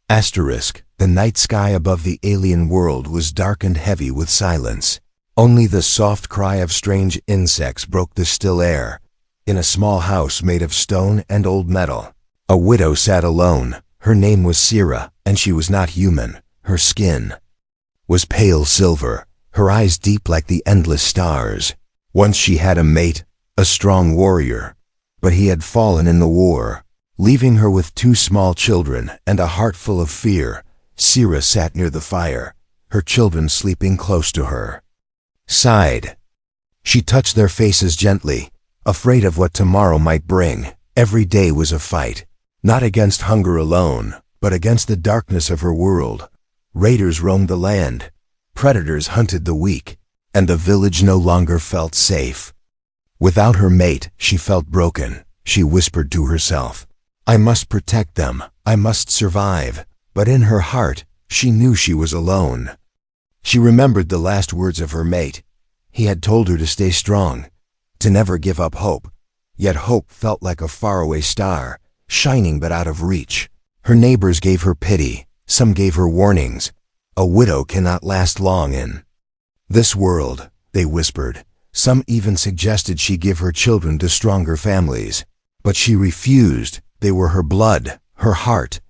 The night sky above the alien world was dark and heavy with silence. Only the soft cry of strange insects broke the still air. In a small house made of stone and old metal, a widow sat alone. Her name was Sira, and she was not human. Her skin was pale silver, her eyes deep like the endless stars. Once she had a mate, a strong warrior, but he had fallen in the war, leaving her with 2 small children and a heart full of fear. Sira sat near the fire, her children sleeping close to her. Sighed. She touched their faces gently, afraid of what tomorrow might bring. Every day was a fight, not against hunger alone, but against the darkness of her world. Raiders roamed the land, predators hunted the weak, and the village no longer felt safe. Without her mate, she felt broken. She whispered to herself, "I must protect them, I must survive." But in her heart, she knew she was alone. She remembered the last words of her mate. He had told her to stay strong, to never give up hope. Yet hope felt like a faraway star, shining but out of reach. Her neighbors gave her pity, some gave her warnings. A widow cannot last long in this world, they whispered. Some even suggested she give her children to stronger families. But she refused. They were her blood, her heart,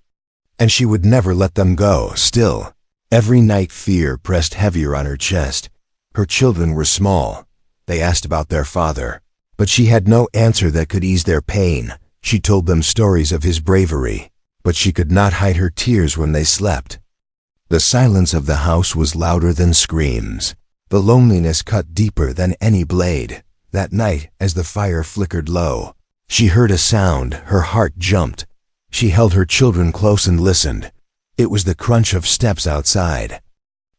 and she would never let them go. Still, every night fear pressed heavier on her chest. Her children were small. They asked about their father, but she had no answer that could ease their pain. She told them stories of his bravery, but she could not hide her tears when they slept. The silence of the house was louder than screams. The loneliness cut deeper than any blade. That night, as the fire flickered low, she heard a sound. Her heart jumped. She held her children close and listened. It was the crunch of steps outside.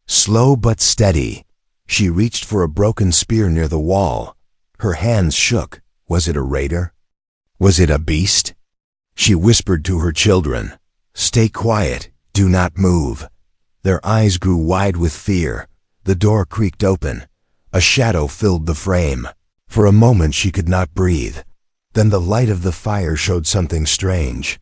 Slow but steady. She reached for a broken spear near the wall. Her hands shook. Was it a raider? Was it a beast? She whispered to her children, "Stay quiet, do not move." Their eyes grew wide with fear. The door creaked open. A shadow filled the frame. For a moment she could not breathe. Then the light of the fire showed something strange.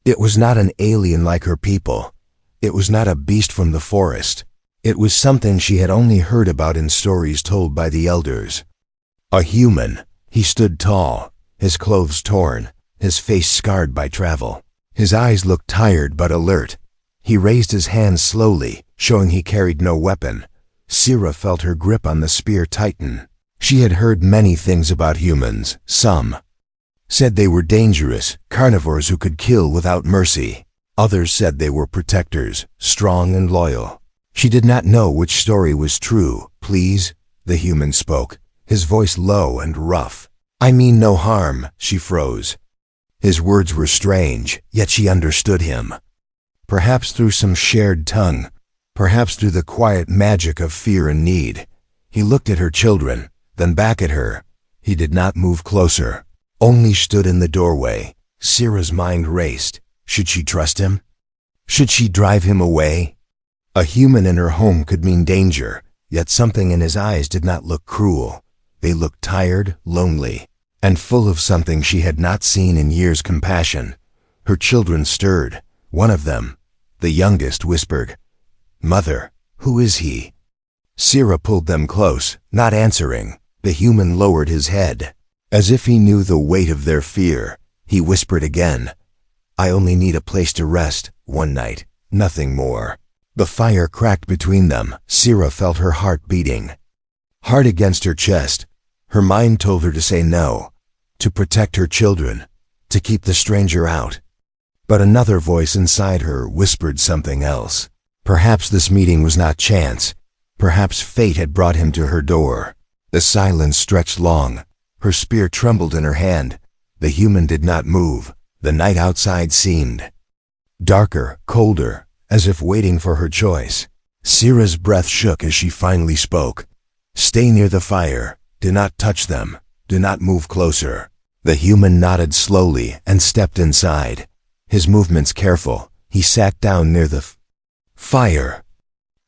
It was not an alien like her people. It was not a beast from the forest. It was something she had only heard about in stories told by the elders. A human. He stood tall, his clothes torn, his face scarred by travel. His eyes looked tired but alert. He raised his hands slowly, showing he carried no weapon. Sira felt her grip on the spear tighten. She had heard many things about humans. Some said they were dangerous, carnivores who could kill without mercy. Others said they were protectors, strong and loyal. She did not know which story was true. "Please," the human spoke, his voice low and rough. "I mean no harm." She froze. His words were strange, yet she understood him. Perhaps through some shared tongue, perhaps through the quiet magic of fear and need. He looked at her children, then back at her. He did not move closer, only stood in the doorway. Sira's mind raced. Should she trust him? Should she drive him away? A human in her home could mean danger, yet something in his eyes did not look cruel. They looked tired, lonely, and full of something she had not seen in years. Compassion. Her children stirred. One of them, the youngest, whispered, "Mother, who is he?" Sira pulled them close, not answering. The human lowered his head, as if he knew the weight of their fear. He whispered again, "I only need a place to rest, one night, nothing more." The fire cracked between them. Sira felt her heart beating, hard against her chest. Her mind told her to say no, to protect her children, to keep the stranger out. But another voice inside her whispered something else. Perhaps this meeting was not chance. Perhaps fate had brought him to her door. The silence stretched long. Her spear trembled in her hand. The human did not move. The night outside seemed darker, colder, as if waiting for her choice. Sira's breath shook as she finally spoke. "Stay near the fire. Do not touch them. Do not move closer." The human nodded slowly and stepped inside. His movements careful. He sat down near the fire,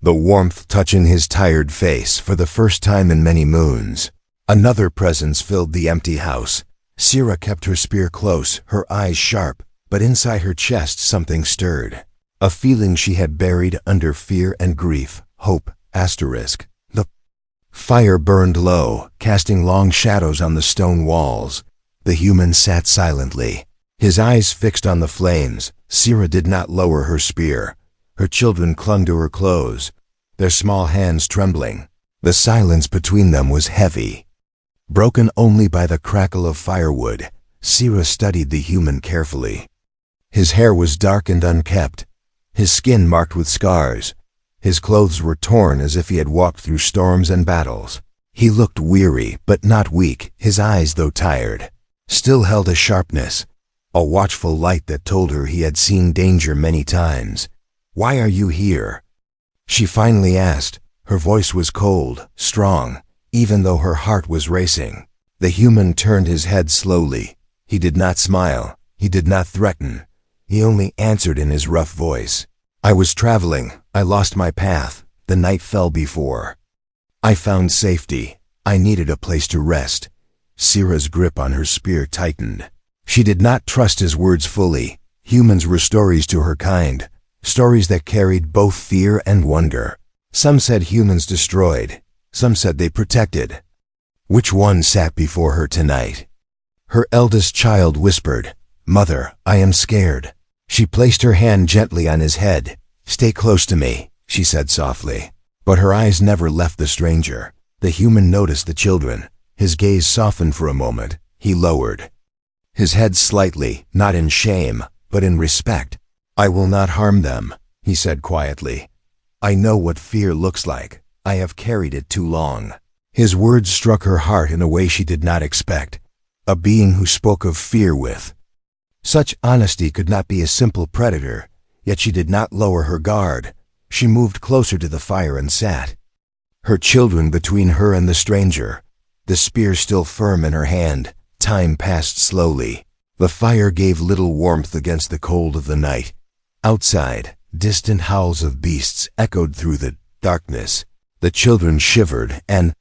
the warmth touching his tired face for the first time in many moons. Another presence filled the empty house. Sira kept her spear close, her eyes sharp, but inside her chest something stirred. a feeling she had buried under fear and grief, hope, asterisk. The fire burned low, casting long shadows on the stone walls. The human sat silently, his eyes fixed on the flames. Sira did not lower her spear. Her children clung to her clothes, their small hands trembling. The silence between them was heavy, broken only by the crackle of firewood. Sira studied the human carefully. His hair was dark and unkempt, his skin marked with scars. His clothes were torn as if he had walked through storms and battles. He looked weary, but not weak. His eyes, though tired, still held a sharpness, a watchful light that told her he had seen danger many times. "Why are you here?" she finally asked. Her voice was cold, strong, even though her heart was racing. The human turned his head slowly. He did not smile. He did not threaten. He only answered in his rough voice. "I was traveling. I lost my path. The night fell before I found safety. I needed a place to rest." Sira's grip on her spear tightened. She did not trust his words fully. Humans were stories to her kind, stories that carried both fear and wonder. Some said humans destroyed. Some said they protected. Which one sat before her tonight? Her eldest child whispered, "Mother, I am scared." She placed her hand gently on his head. "Stay close to me," she said softly. But her eyes never left the stranger. The human noticed the children. His gaze softened for a moment. He lowered his head slightly, not in shame, but in respect. "I will not harm them," he said quietly. "I know what fear looks like. I have carried it too long." His words struck her heart in a way she did not expect. A being who spoke of fear with such honesty could not be a simple predator, yet she did not lower her guard. She moved closer to the fire and sat, her children between her and the stranger, the spear still firm in her hand. Time passed slowly. The fire gave little warmth against the cold of the night. Outside, distant howls of beasts echoed through the darkness. The children shivered and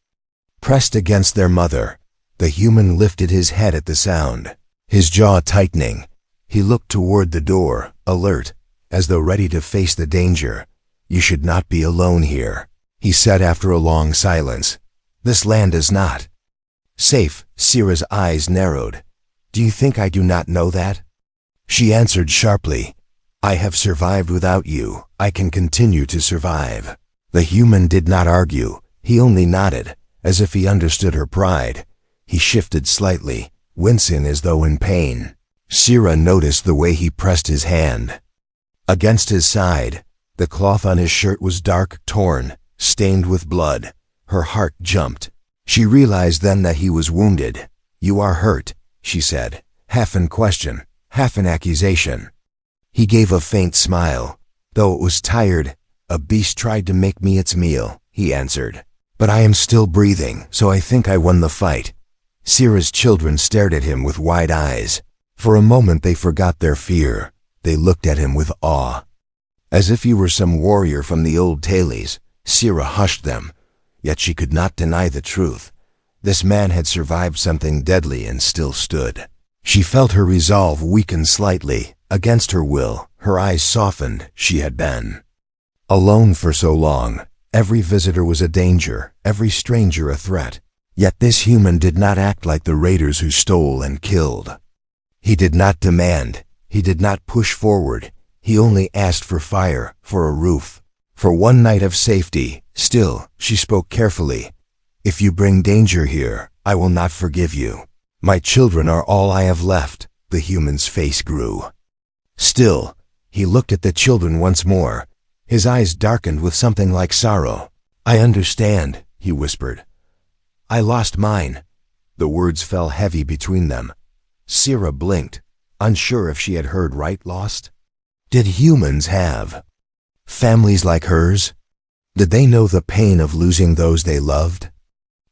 pressed against their mother. The human lifted his head at the sound, his jaw tightening. He looked toward the door, alert, as though ready to face the danger. "You should not be alone here," he said after a long silence. "This land is not safe." Sira's eyes narrowed. "Do you think I do not know that?" She answered sharply, "I have survived without you. I can continue to survive." The human did not argue. He only nodded, as if he understood her pride. He shifted slightly, wincing as though in pain. Sira noticed the way he pressed his hand against his side. The cloth on his shirt was dark, torn, stained with blood. Her heart jumped. She realized then that he was wounded. "You are hurt," she said, half in question, half in accusation. He gave a faint smile. "Though it was tired, a beast tried to make me its meal," he answered. "But I am still breathing, so I think I won the fight." Sira's children stared at him with wide eyes. For a moment they forgot their fear. They looked at him with awe, as if he were some warrior from the old tales. Sira hushed them, yet she could not deny the truth. This man had survived something deadly and still stood. She felt her resolve weaken slightly. Against her will, her eyes softened. She had been alone for so long. Every visitor was a danger, every stranger a threat. Yet this human did not act like the raiders who stole and killed. He did not demand. He did not push forward. He only asked for fire, for a roof, for one night of safety. Still, she spoke carefully. "If you bring danger here, I will not forgive you. My children are all I have left." The human's face grew. Still, he looked at the children once more. His eyes darkened with something like sorrow. "I understand," he whispered. "I lost mine." The words fell heavy between them. Sira blinked, unsure if she had heard right. Lost? Did humans have families like hers? Did they know the pain of losing those they loved?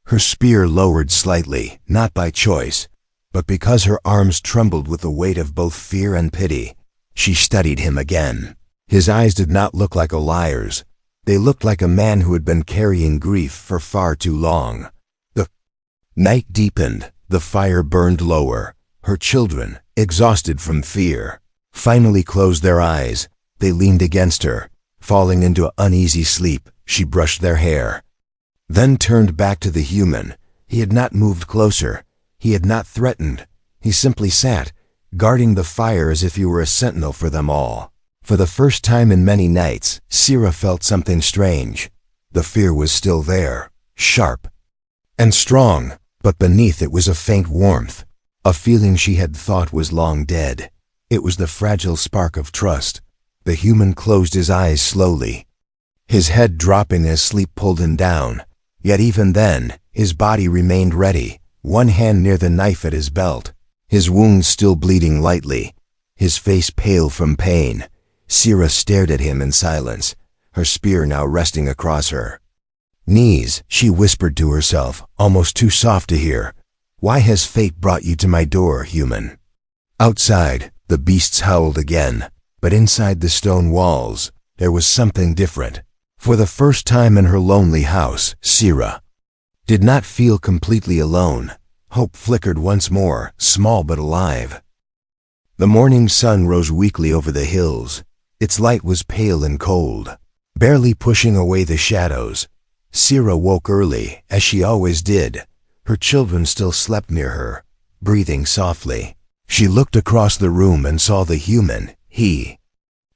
Her spear lowered slightly, not by choice, but because her arms trembled with the weight of both fear and pity. She studied him again. His eyes did not look like a liar's. They looked like a man who had been carrying grief for far too long. The night deepened. The fire burned lower. Her children, exhausted from fear, finally closed their eyes. They leaned against her. Falling into uneasy sleep, she brushed their hair. Then turned back to the human. He had not moved closer. He had not threatened. He simply sat, guarding the fire as if he were a sentinel for them all. For the first time in many nights, Sira felt something strange. The fear was still there, sharp and strong, but beneath it was a faint warmth, a feeling she had thought was long dead. It was the fragile spark of trust. The human closed his eyes slowly, his head dropping as sleep pulled him down. Yet even then, his body remained ready, one hand near the knife at his belt, his wounds still bleeding lightly, his face pale from pain. Sira stared at him in silence, her spear now resting across her knees. She whispered to herself, almost too soft to hear, "Why has fate brought you to my door, human?" Outside, the beasts howled again, but inside the stone walls, there was something different. For the first time in her lonely house, Sira did not feel completely alone. Hope flickered once more, small but alive. The morning sun rose weakly over the hills. Its light was pale and cold, barely pushing away the shadows. Sira woke early, as she always did. Her children still slept near her, breathing softly. She looked across the room and saw the human. He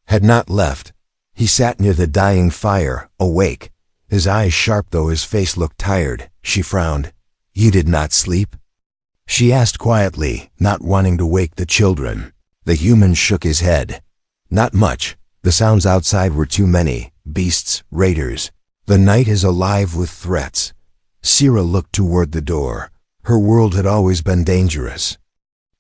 had not left. He sat near the dying fire, awake, his eyes sharp though his face looked tired. She frowned. "You did not sleep?" she asked quietly, not wanting to wake the children. The human shook his head. "Not much. The sounds outside were too many. Beasts, raiders. The night is alive with threats." Sira looked toward the door. Her world had always been dangerous,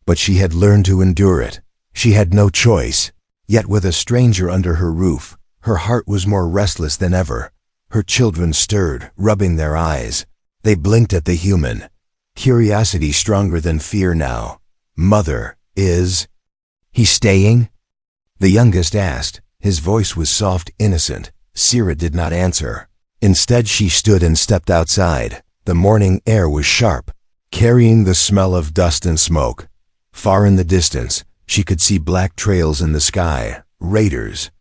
but she had learned to endure it. She had no choice. Yet with a stranger under her roof, her heart was more restless than ever. Her children stirred, rubbing their eyes. They blinked at the human. Curiosity stronger than fear now. "Mother, is he staying?" the youngest asked. His voice was soft, innocent. Sira did not answer. Instead, she stood and stepped outside. The morning air was sharp, carrying the smell of dust and smoke. Far in the distance, she could see black trails in the sky. Raiders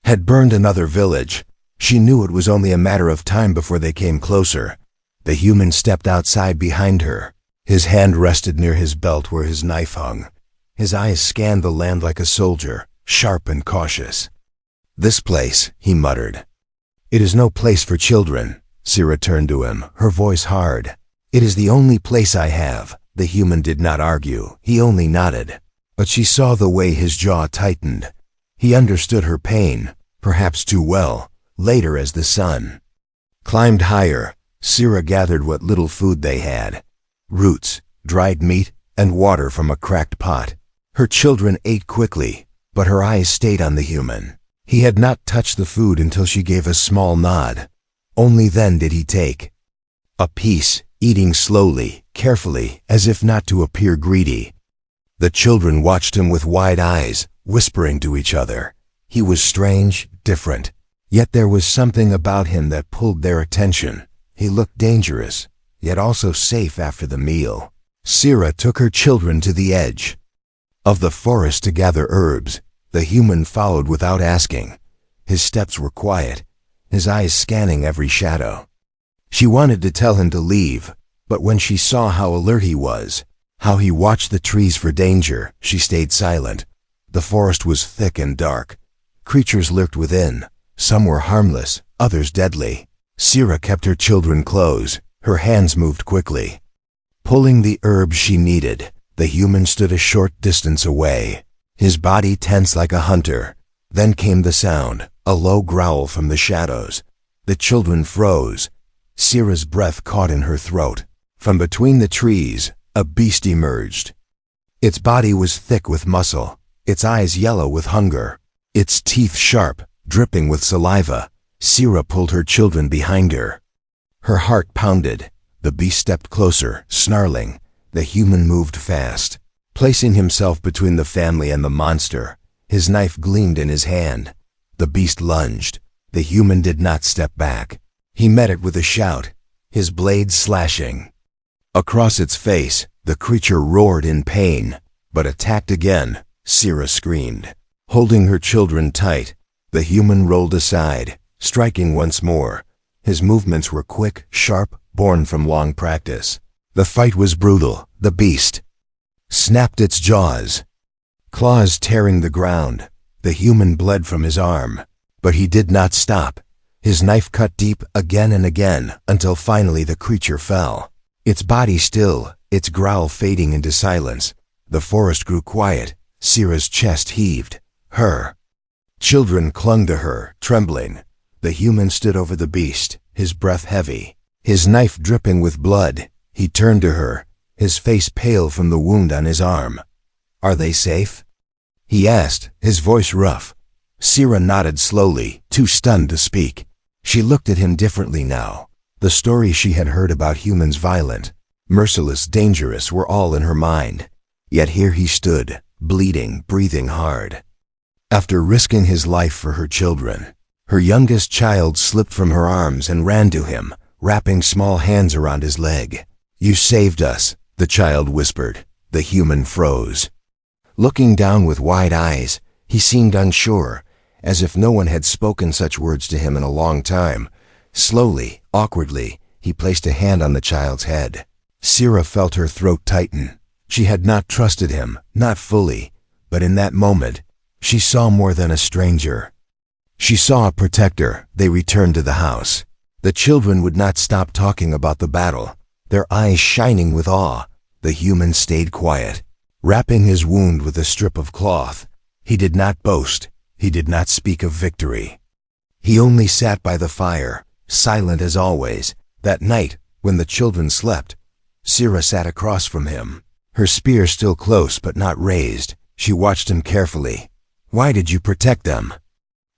had burned another village. She knew it was only a matter of time before they came closer. The human stepped outside behind her. His hand rested near his belt where his knife hung. His eyes scanned the land like a soldier, sharp and cautious. "This place," he muttered. "It is no place for children." Sira turned to him, her voice hard. "It is the only place I have." The human did not argue. He only nodded. But she saw the way his jaw tightened. He understood her pain, perhaps too well. Later, as the sun climbed higher, Sira gathered what little food they had: roots, dried meat, and water from a cracked pot. Her children ate quickly, but her eyes stayed on the human. He had not touched the food until she gave a small nod. Only then did he take a piece, eating slowly, carefully, as if not to appear greedy. The children watched him with wide eyes, whispering to each other. He was strange, different. Yet there was something about him that pulled their attention. He looked dangerous, yet also safe after the meal. Sira took her children to the edge of the forest to gather herbs. The human followed without asking. His steps were quiet, his eyes scanning every shadow. She wanted to tell him to leave, but when she saw how alert he was, how he watched the trees for danger, she stayed silent. The forest was thick and dark. Creatures lurked within. Some were harmless, others deadly. Sira kept her children close. Her hands moved quickly, pulling the herbs she needed. The human stood a short distance away, his body tense like a hunter. Then came the sound, a low growl from the shadows. The children froze. Sira's breath caught in her throat. From between the trees, a beast emerged. Its body was thick with muscle, its eyes yellow with hunger, its teeth sharp, dripping with saliva. Sira pulled her children behind her. Her heart pounded. The beast stepped closer, snarling. The human moved fast, placing himself between the family and the monster. His knife gleamed in his hand. The beast lunged. The human did not step back. He met it with a shout, his blade slashing across its face. The creature roared in pain, but attacked again. Sira screamed. Holding her children tight, The human rolled aside, striking once more. His movements were quick, sharp, born from long practice. The fight was brutal. The beast snapped its jaws, claws tearing the ground. The human bled from his arm, but he did not stop. His knife cut deep again and again until finally the creature fell. Its body still, its growl fading into silence. The forest grew quiet. Sierra's chest heaved. Her children clung to her, trembling. The human stood over the beast, his breath heavy, his knife dripping with blood. He turned to her, his face pale from the wound on his arm. "Are they safe?" he asked, his voice rough. Sierra nodded slowly, too stunned to speak. She looked at him differently now. The stories she had heard about humans violent, merciless, dangerous were all in her mind. Yet here he stood, bleeding, breathing hard. After risking his life for her children, her youngest child slipped from her arms and ran to him, wrapping small hands around his leg. "You saved us," the child whispered. The human froze. Looking down with wide eyes, he seemed unsure, as if no one had spoken such words to him in a long time. Slowly, awkwardly, he placed a hand on the child's head. Sierra felt her throat tighten. She had not trusted him, not fully, but in that moment, she saw more than a stranger. She saw a protector. They returned to the house. The children would not stop talking about the battle, their eyes shining with awe. The human stayed quiet, wrapping his wound with a strip of cloth. He did not boast. He did not speak of victory. He only sat by the fire, silent as always. That night, when the children slept, Sierra sat across from him, her spear still close but not raised. She watched him carefully. "Why did you protect them?"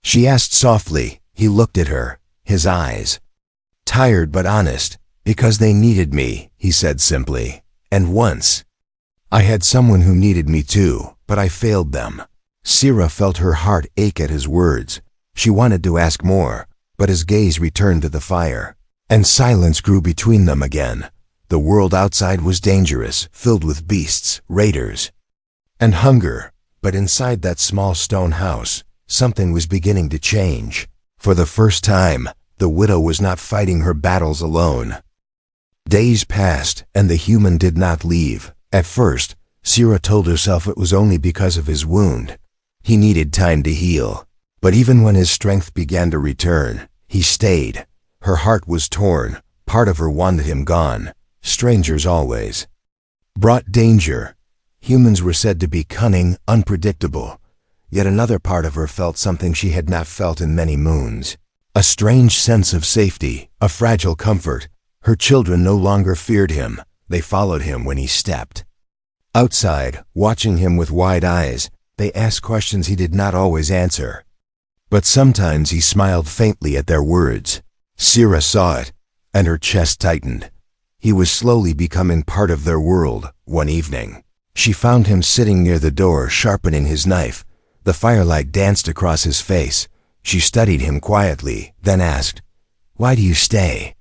she asked softly. He looked at her, his eyes tired but honest. "Because they needed me," he said simply. "And once, I had someone who needed me too, but I failed them." Sierra felt her heart ache at his words. She wanted to ask more, but his gaze returned to the fire, and silence grew between them again. The world outside was dangerous, filled with beasts, raiders, and hunger. But inside that small stone house, something was beginning to change. For the first time, the widow was not fighting her battles alone. Days passed, and the human did not leave. At first, Sierra told herself it was only because of his wound. He needed time to heal. But even when his strength began to return, he stayed. Her heart was torn. Part of her wanted him gone. Strangers always brought danger. Humans were said to be cunning, unpredictable. Yet another part of her felt something she had not felt in many moons. A strange sense of safety, a fragile comfort. Her children no longer feared him. They followed him when he stepped outside, watching him with wide eyes. They asked questions he did not always answer. But sometimes he smiled faintly at their words. Sierra saw it, and her chest tightened. He was slowly becoming part of their world. One evening, she found him sitting near the door, sharpening his knife. The firelight danced across his face. She studied him quietly, then asked, "Why do you stay?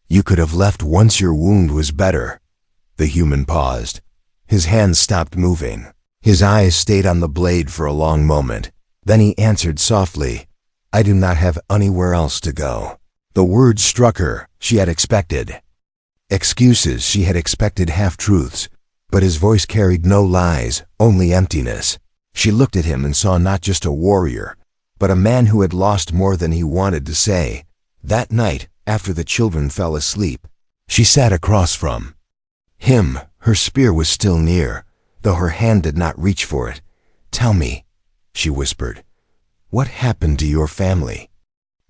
You could have left once your wound was better." The human paused. His hands stopped moving. His eyes stayed on the blade for a long moment. Then he answered softly, "I do not have anywhere else to go." The words struck her. She had expected excuses. She had expected half-truths. But his voice carried no lies, only emptiness. She looked at him and saw not just a warrior, but a man who had lost more than he wanted to say. That night, after the children fell asleep, she sat across from him. Her spear was still near, though her hand did not reach for it. "Tell me," she whispered, "what happened to your family?"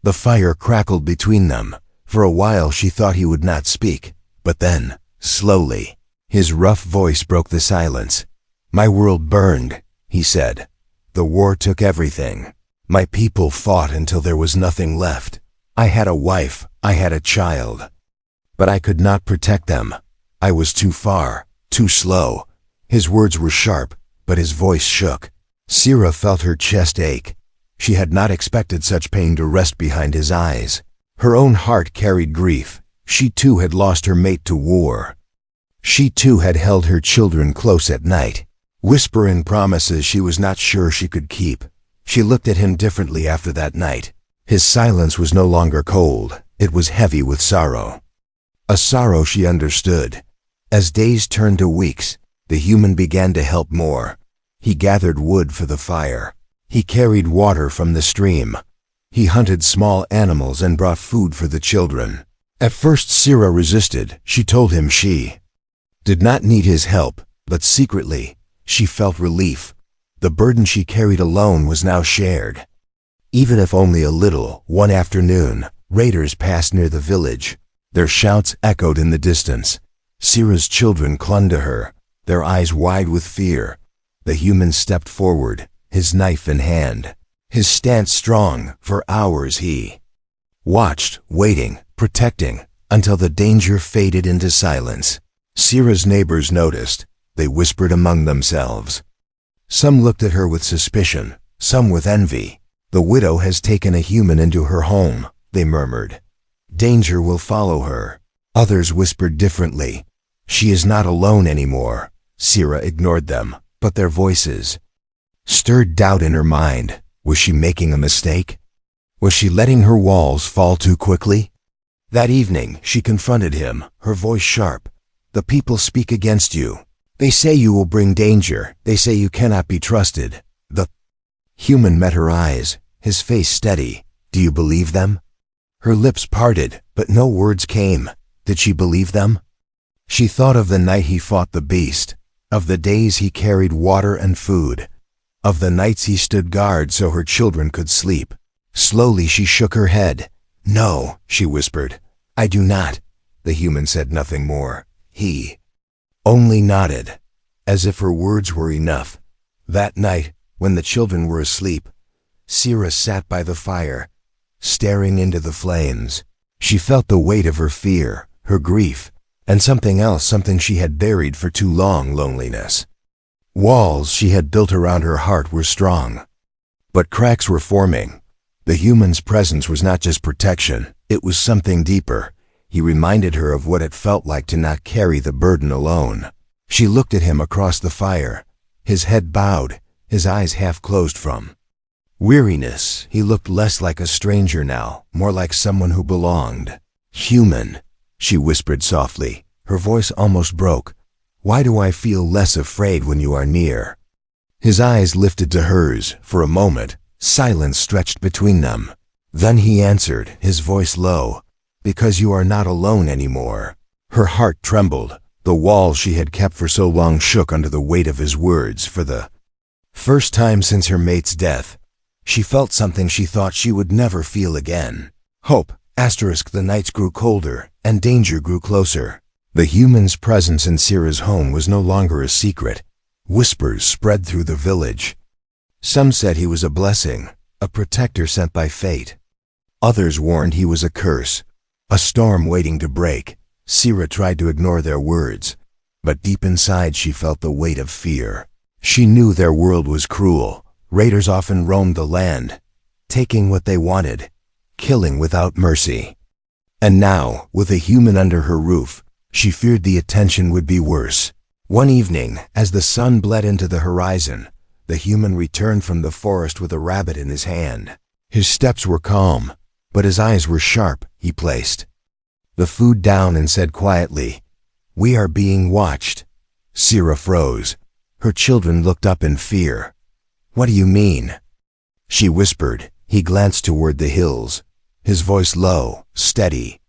The fire crackled between them. For a while she thought he would not speak, but then, slowly, his rough voice broke the silence. "My world burned," he said. "The war took everything. My people fought until there was nothing left. I had a wife, I had a child, but I could not protect them. I was too far, too slow." His words were sharp, but his voice shook. Sierra felt her chest ache. She had not expected such pain to rest behind his eyes. Her own heart carried grief. She too had lost her mate to war. She too had held her children close at night, whispering promises she was not sure she could keep. She looked at him differently after that night. His silence was no longer cold, it was heavy with sorrow. A sorrow she understood. As days turned to weeks, the human began to help more. He gathered wood for the fire. He carried water from the stream. He hunted small animals and brought food for the children. At first Sira resisted. She told him she did not need his help, but secretly, she felt relief. The burden she carried alone was now shared. Even if only a little. One afternoon, raiders passed near the village. Their shouts echoed in the distance. Sira's children clung to her, their eyes wide with fear. The human stepped forward, his knife in hand. His stance strong. For hours he watched, waiting, protecting, until the danger faded into silence. Sira's neighbors noticed. They whispered among themselves. Some looked at her with suspicion, some with envy. The widow has taken a human into her home, they murmured. Danger will follow her. Others whispered differently. She is not alone anymore. Sira ignored them, but their voices stirred doubt in her mind. Was she making a mistake? Was she letting her walls fall too quickly? That evening, she confronted him, her voice sharp. The people speak against you. They say you will bring danger. They say you cannot be trusted. The human met her eyes, his face steady. Do you believe them? Her lips parted, but no words came. Did she believe them? She thought of the night he fought the beast, of the days he carried water and food, of the nights he stood guard so her children could sleep. Slowly she shook her head. No, she whispered. I do not. The human said nothing more. He only nodded, as if her words were enough. That night, when the children were asleep, Sira sat by the fire, staring into the flames. She felt the weight of her fear, her grief, and something else, something she had buried for too long, loneliness. Walls she had built around her heart were strong, but cracks were forming. The human's presence was not just protection, it was something deeper. He reminded her of what it felt like to not carry the burden alone. She looked at him across the fire, his head bowed, his eyes half closed from weariness. He looked less like a stranger now, more like someone who belonged. Human, she whispered softly. Her voice almost broke. Why do I feel less afraid when you are near? His eyes lifted to hers. For a moment, silence stretched between them. Then he answered, his voice low. Because you are not alone anymore. Her heart trembled. The walls she had kept for so long shook under the weight of his words. For the first time since her mate's death, she felt something she thought she would never feel again. Hope. The nights grew colder, and danger grew closer. The human's presence in Sira's home was no longer a secret. Whispers spread through the village. Some said he was a blessing, a protector sent by fate. Others warned he was a curse, a storm waiting to break. Sira tried to ignore their words, but deep inside she felt the weight of fear. She knew their world was cruel. Raiders often roamed the land, taking what they wanted, killing without mercy. And now, with a human under her roof, she feared the attention would be worse. One evening, as the sun bled into the horizon, the human returned from the forest with a rabbit in his hand. His steps were calm, but his eyes were sharp. He placed the food down and said quietly, "We are being watched." Sira froze. Her children looked up in fear. "What do you mean?" She whispered. He glanced toward the hills, his voice low, steady.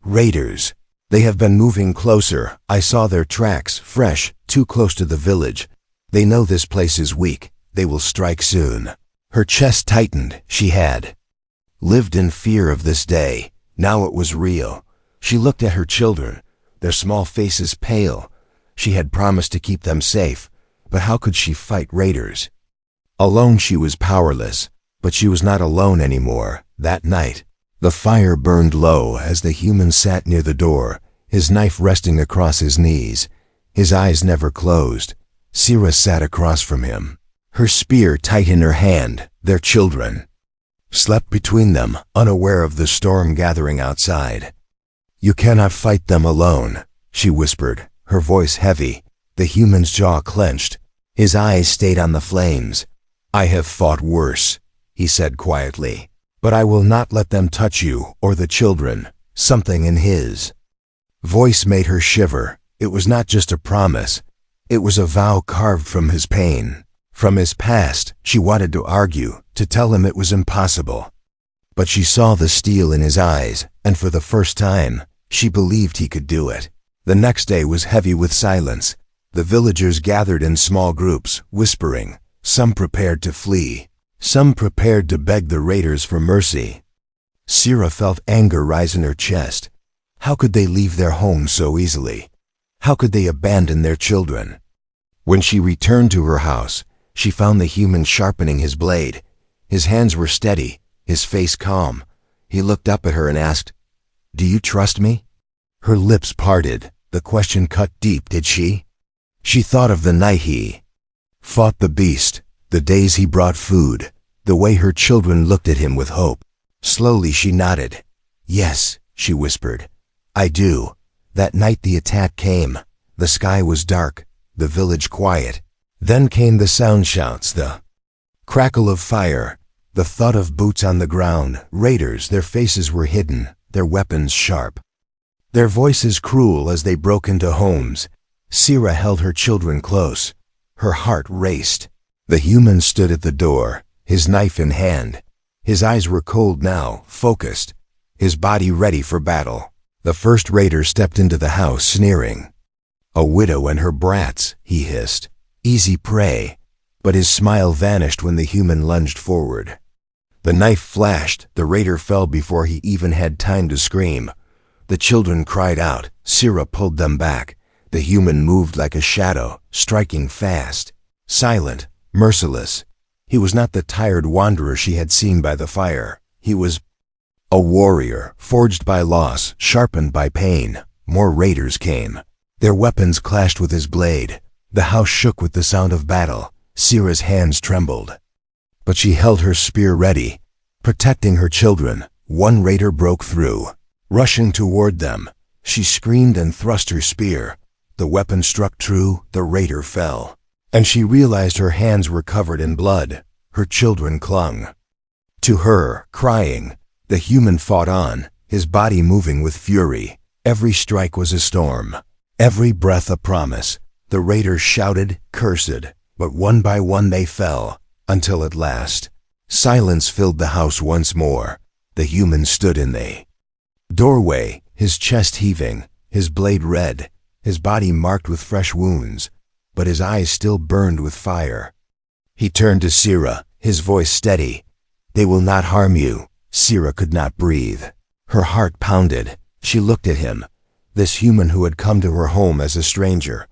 "Raiders. They have been moving closer. I saw their tracks, fresh, too close to the village. They know this place is weak. They will strike soon." Her chest tightened. She had lived in fear of this day. Now it was real. She looked at her children, their small faces pale. She had promised to keep them safe, but how could she fight raiders? Alone she was powerless, but she was not alone anymore. That night, the fire burned low as the human sat near the door, his knife resting across his knees. His eyes never closed. Sira sat across from him, her spear tight in her hand. Their children slept between them, unaware of the storm gathering outside. "You cannot fight them alone," she whispered, her voice heavy. The human's jaw clenched. His eyes stayed on the flames. "I have fought worse," he said quietly. "But I will not let them touch you or the children." Something in his voice made her shiver. It was not just a promise. It was a vow carved from his pain, from his past. She wanted to argue, to tell him it was impossible. But she saw the steel in his eyes, and for the first time, she believed he could do it. The next day was heavy with silence. The villagers gathered in small groups, whispering. Some prepared to flee. Some prepared to beg the raiders for mercy. Sira felt anger rise in her chest. How could they leave their home so easily? How could they abandon their children? When she returned to her house, she found the human sharpening his blade. His hands were steady, his face calm. He looked up at her and asked, "Do you trust me?" Her lips parted. The question cut deep. Did she? She thought of the night he fought the beast, the days he brought food, the way her children looked at him with hope. Slowly she nodded. "Yes," she whispered. "I do." That night the attack came. The sky was dark, the village quiet. Then came the sound shouts, the crackle of fire, the thud of boots on the ground. Raiders, their faces were hidden, their weapons sharp, their voices cruel as they broke into homes. Sira held her children close. Her heart raced. The human stood at the door, his knife in hand. His eyes were cold now, focused, his body ready for battle. The first raider stepped into the house, sneering. "A widow and her brats," he hissed. "Easy prey." But his smile vanished when the human lunged forward. The knife flashed. The raider fell before he even had time to scream. The children cried out. Sira pulled them back. The human moved like a shadow, striking fast, silent, merciless. He was not the tired wanderer she had seen by the fire. He was a warrior, forged by loss, sharpened by pain. More raiders came. Their weapons clashed with his blade. The house shook with the sound of battle. Sira's hands trembled. But she held her spear ready, protecting her children. One raider broke through. Rushing toward them, she screamed and thrust her spear. The weapon struck true, the raider fell. And she realized her hands were covered in blood. Her children clung to her, crying. The human fought on, his body moving with fury. Every strike was a storm, every breath a promise. The raiders shouted, cursed, but one by one they fell, until at last, silence filled the house once more. The human stood in the doorway, his chest heaving, his blade red, his body marked with fresh wounds, but his eyes still burned with fire. He turned to Sira, his voice steady. "They will not harm you." Sira could not breathe. Her heart pounded. She looked at him, this human who had come to her home as a stranger,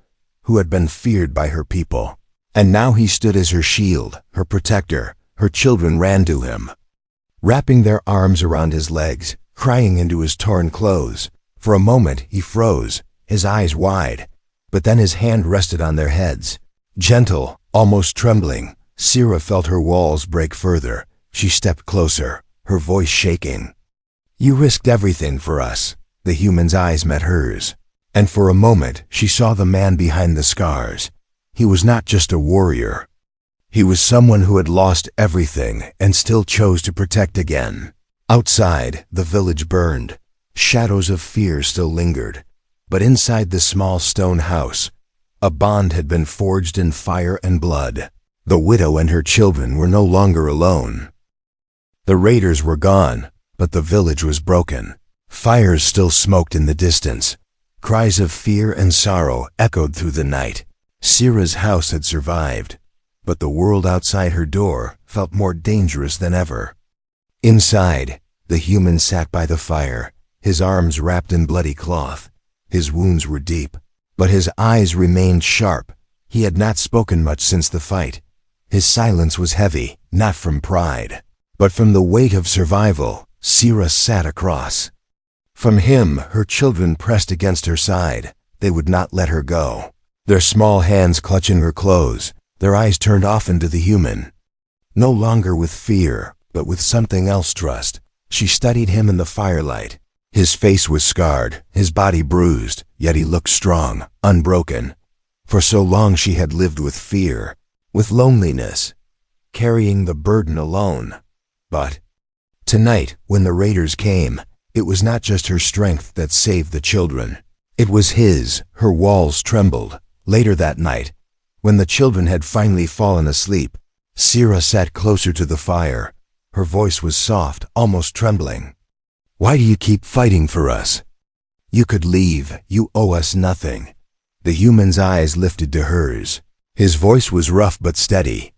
who had been feared by her people. And now he stood as her shield, her protector. Her children ran to him, wrapping their arms around his legs, crying into his torn clothes. For a moment he froze, his eyes wide, but then his hand rested on their heads. Gentle, almost trembling, Sira felt her walls break further. She stepped closer, her voice shaking. "You risked everything for us." The human's eyes met hers, and for a moment she saw the man behind the scars. He was not just a warrior. He was someone who had lost everything and still chose to protect again. Outside, the village burned. Shadows of fear still lingered. But inside the small stone house, a bond had been forged in fire and blood. The widow and her children were no longer alone. The raiders were gone, but the village was broken. Fires still smoked in the distance. Cries of fear and sorrow echoed through the night. Sira's house had survived, but the world outside her door felt more dangerous than ever. Inside, the human sat by the fire, his arms wrapped in bloody cloth. His wounds were deep, but his eyes remained sharp. He had not spoken much since the fight. His silence was heavy, not from pride, but from the weight of survival. Sira sat across from him, her children pressed against her side. They would not let her go, their small hands clutching her clothes, their eyes turned often to the human. No longer with fear, but with something else, trust. She studied him in the firelight. His face was scarred, his body bruised, yet he looked strong, unbroken. For so long she had lived with fear, with loneliness, carrying the burden alone. But tonight, when the raiders came, it was not just her strength that saved the children. It was his. Her walls trembled. Later that night, when the children had finally fallen asleep, Sira sat closer to the fire. Her voice was soft, almost trembling. "Why do you keep fighting for us? You could leave. You owe us nothing." The human's eyes lifted to hers. His voice was rough but steady.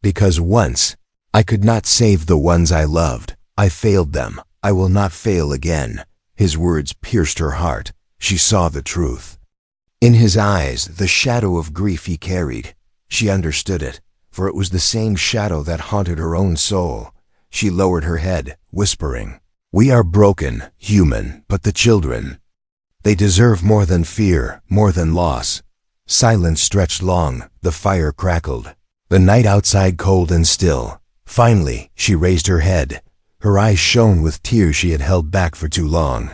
"Because once, I could not save the ones I loved. I failed them. I will not fail again." His words pierced her heart. She saw the truth. In his eyes, the shadow of grief he carried. She understood it, for it was the same shadow that haunted her own soul. She lowered her head, whispering, "We are broken, human, but the children, they deserve more than fear, more than loss." Silence stretched long. The fire crackled. The night outside cold and still. Finally, she raised her head. Her eyes shone with tears she had held back for too long.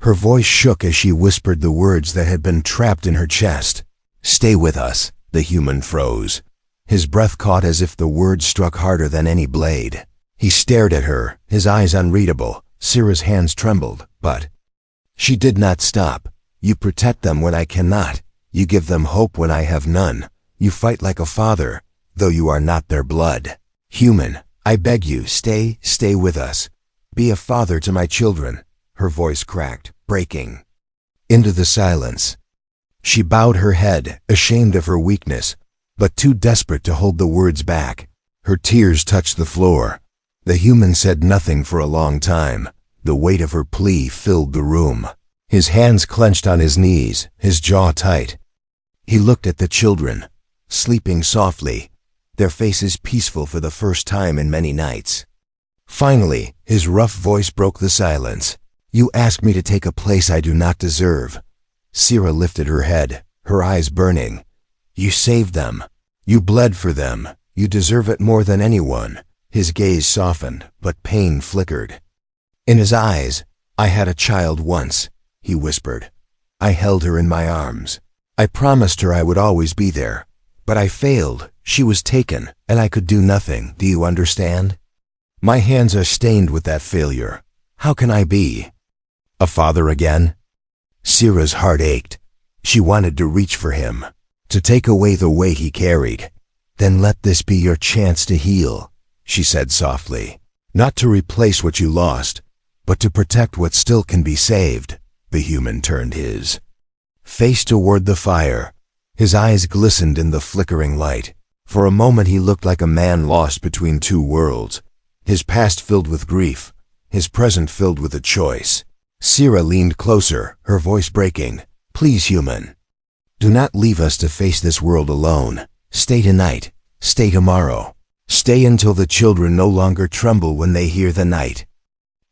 Her voice shook as she whispered the words that had been trapped in her chest. "Stay with us." The human froze. His breath caught as if the words struck harder than any blade. He stared at her, his eyes unreadable. Sira's hands trembled, but she did not stop. "You protect them when I cannot. You give them hope when I have none. You fight like a father, though you are not their blood. Human, I beg you, stay with us. Be a father to my children." Her voice cracked, breaking into the silence. She bowed her head, ashamed of her weakness, but too desperate to hold the words back. Her tears touched the floor. The human said nothing for a long time. The weight of her plea filled the room. His hands clenched on his knees, his jaw tight. He looked at the children, sleeping softly, their faces peaceful for the first time in many nights. Finally, his rough voice broke the silence. "You ask me to take a place I do not deserve." Sira lifted her head, her eyes burning. "You saved them. You bled for them. You deserve it more than anyone." His gaze softened, but pain flickered. In his eyes, "I had a child once," he whispered. "I held her in my arms. I promised her I would always be there. But I failed. She was taken, and I could do nothing. Do you understand? My hands are stained with that failure. How can I be a father again?" Sira's heart ached. She wanted to reach for him, to take away the weight he carried. "Then let this be your chance to heal," she said softly. "Not to replace what you lost, but to protect what still can be saved." The human turned his face toward the fire. His eyes glistened in the flickering light. For a moment he looked like a man lost between two worlds, his past filled with grief, his present filled with a choice. Sira leaned closer, her voice breaking. "Please, human, do not leave us to face this world alone. Stay tonight. Stay tomorrow. Stay until the children no longer tremble when they hear the night.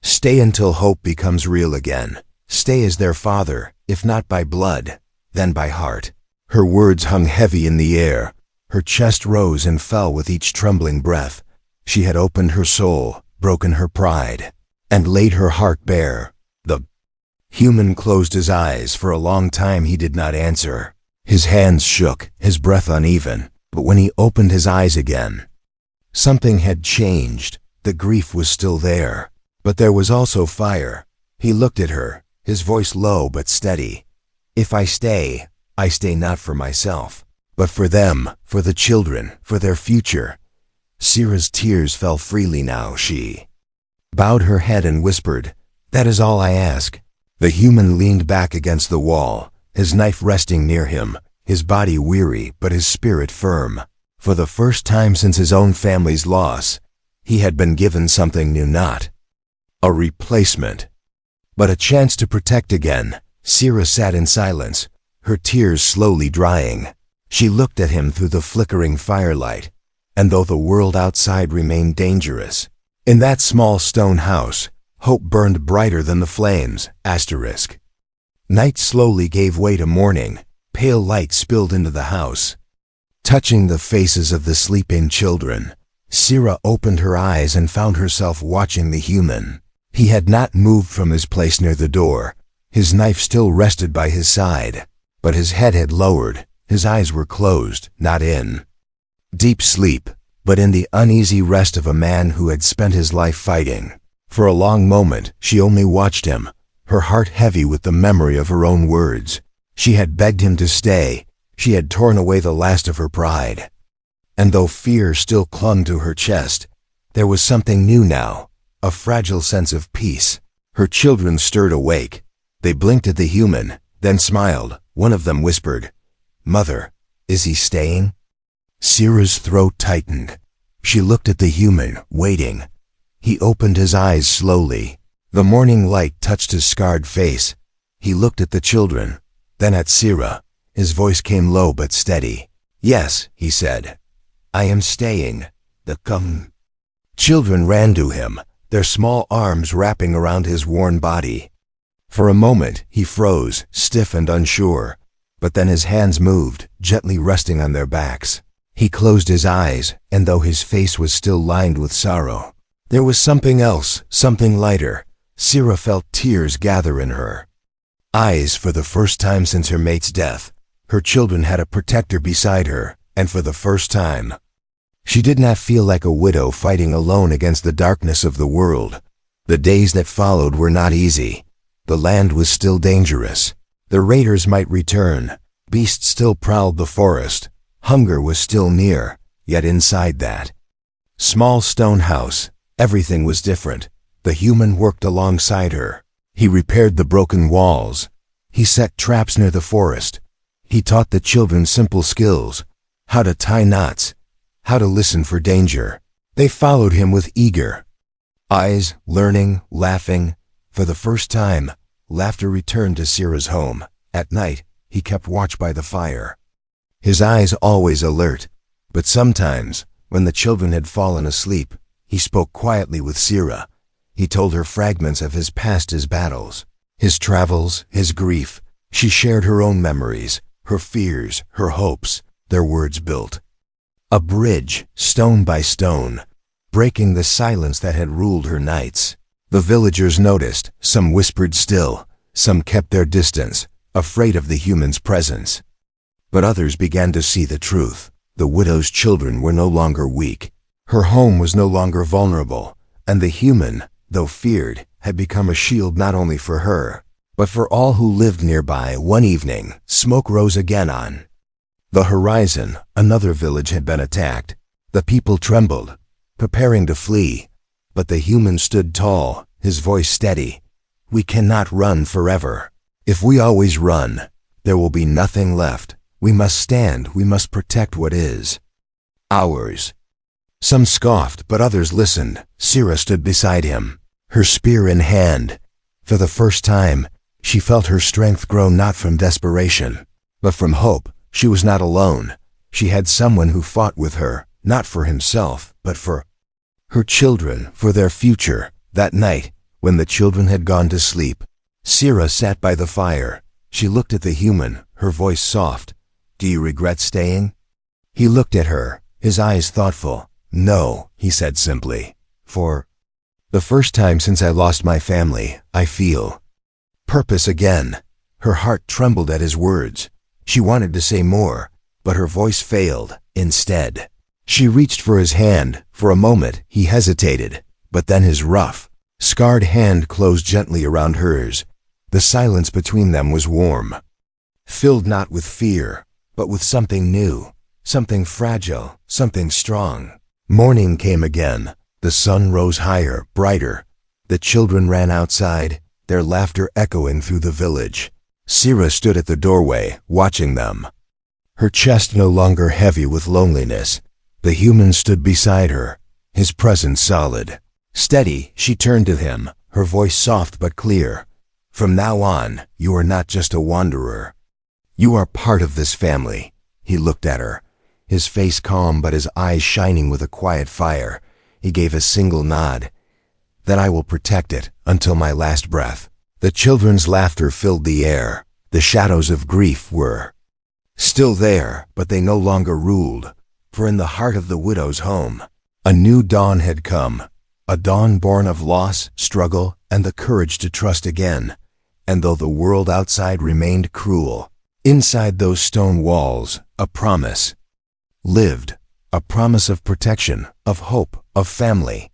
Stay until hope becomes real again. Stay as their father, if not by blood, then by heart." Her words hung heavy in the air. Her chest rose and fell with each trembling breath. She had opened her soul, broken her pride, and laid her heart bare. The human closed his eyes. For a long time he did not answer. His hands shook, his breath uneven. But when he opened his eyes again, something had changed. The grief was still there, but there was also fire. He looked at her, his voice low but steady. "If I stay not for myself, but for them, for the children, for their future." Sira's tears fell freely now. She bowed her head and whispered, "That is all I ask." The human leaned back against the wall, his knife resting near him, his body weary but his spirit firm. For the first time since his own family's loss, he had been given something new, not a replacement, but a chance to protect again. Sira sat in silence, her tears slowly drying. She looked at him through the flickering firelight, and though the world outside remained dangerous, in that small stone house, hope burned brighter than the flames. Night slowly gave way to morning. Pale light spilled into the house, touching the faces of the sleeping children. Sira opened her eyes and found herself watching the human. He had not moved from his place near the door. His knife still rested by his side, but his head had lowered. His eyes were closed, not in deep sleep, but in the uneasy rest of a man who had spent his life fighting. For a long moment, she only watched him, her heart heavy with the memory of her own words. She had begged him to stay. She had torn away the last of her pride. And though fear still clung to her chest, there was something new now, a fragile sense of peace. Her children stirred awake. They blinked at the human, then smiled. One of them whispered, "Mother, is he staying?" Sira's throat tightened. She looked at the human, waiting. He opened his eyes slowly. The morning light touched his scarred face. He looked at the children, then at Sira. His voice came low but steady. "Yes," he said. "I am staying. The Children ran to him, their small arms wrapping around his worn body. For a moment, he froze, stiff and unsure, but then his hands moved, gently resting on their backs. He closed his eyes, and though his face was still lined with sorrow, there was something else, something lighter. Sira felt tears gather in her eyes. For the first time since her mate's death, her children had a protector beside her, and for the first time, she did not feel like a widow fighting alone against the darkness of the world. The days that followed were not easy. The land was still dangerous. The raiders might return. Beasts still prowled the forest. Hunger was still near, yet inside that small stone house, everything was different. The human worked alongside her. He repaired the broken walls. He set traps near the forest. He taught the children simple skills, how to tie knots, how to listen for danger. They followed him with eager eyes, learning, laughing. For the first time, laughter returned to Sira's home. At night, he kept watch by the fire, his eyes always alert. But sometimes, when the children had fallen asleep, he spoke quietly with Sira. He told her fragments of his past, his battles, his travels, his grief. She shared her own memories, her fears, her hopes. Their words built a bridge, stone by stone, breaking the silence that had ruled her nights. The villagers noticed. Some whispered still, some kept their distance, afraid of the human's presence. But others began to see the truth. The widow's children were no longer weak. Her home was no longer vulnerable, and the human, though feared, had become a shield not only for her, but for all who lived nearby. One evening, smoke rose again on the horizon. Another village had been attacked. The people trembled, preparing to flee, but the human stood tall, his voice steady. "We cannot run forever. If we always run, there will be nothing left. We must stand, we must protect what is ours." Some scoffed, but others listened. Sira stood beside him, her spear in hand. For the first time, she felt her strength grow not from desperation, but from hope. She was not alone. She had someone who fought with her, not for himself, but for her children, for their future. That night, when the children had gone to sleep, Sira sat by the fire. She looked at the human, her voice soft. "Do you regret staying?" He looked at her, his eyes thoughtful. "No," he said simply. "For the first time since I lost my family, I feel purpose again." Her heart trembled at his words. She wanted to say more, but her voice failed. Instead, she reached for his hand. For a moment, he hesitated, but then his rough, scarred hand closed gently around hers. The silence between them was warm, filled not with fear, but with something new, something fragile, something strong. Morning came again. The sun rose higher, brighter. The children ran outside, their laughter echoing through the village. Sira stood at the doorway, watching them, her chest no longer heavy with loneliness. The human stood beside her, his presence solid. Steady, she turned to him, her voice soft but clear. "From now on, you are not just a wanderer. You are part of this family." He looked at her, his face calm but his eyes shining with a quiet fire. He gave a single nod. "Then I will protect it until my last breath." The children's laughter filled the air. The shadows of grief were still there, but they no longer ruled. For in the heart of the widow's home, a new dawn had come. A dawn born of loss, struggle, and the courage to trust again. And though the world outside remained cruel, inside those stone walls, a promise lived, a promise of protection, of hope, of family.